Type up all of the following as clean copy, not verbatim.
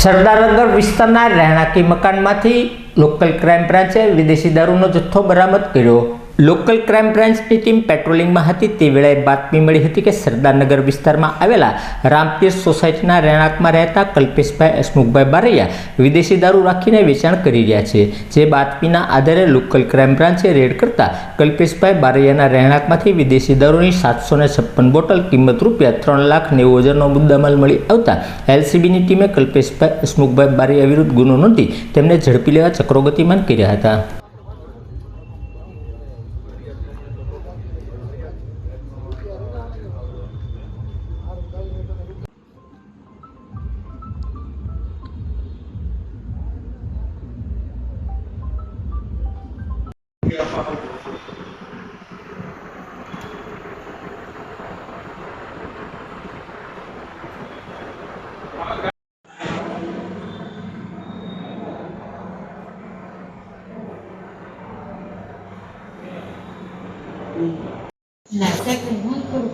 સરદારનગર વિસ્તારના રહેણાંકી મકાનમાંથી local crime બ્રાન્ચે વિદેશી દારૂનો જથ્થો બરામદ કર્યો। લોકલ ક્રાઇમ બ્રાન્ચની ટીમ પેટ્રોલિંગમાં હતી તે વેળાએ બાતમી મળી હતી કે સરદારનગર વિસ્તારમાં આવેલા રામપીર સોસાયટીના રહેણાંકમાં રહેતા કલ્પેશભાઈ હસમુખભાઈ બારૈયા વિદેશી દારૂ રાખીને વેચાણ કરી રહ્યા છે। જે બાતમીના આધારે લોકલ ક્રાઇમ બ્રાન્ચે રેડ કરતા કલ્પેશભાઈ બારૈયાના રહેણાંકમાંથી વિદેશી દારૂની 756 બોટલ કિંમત ₹3,90,000નો મુદ્દામાલ મળી આવતા એલસીબીની ટીમે કલ્પેશભાઈ હસમુખભાઈ બારૈયા વિરુદ્ધ ગુનો નોંધી તેમને ઝડપી લેવા ચક્રો ગતિમાન કર્યા હતા। Nah, saya kena kau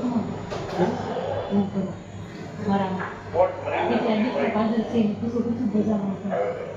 Marah. Kita ada kepada sini, tu bersama.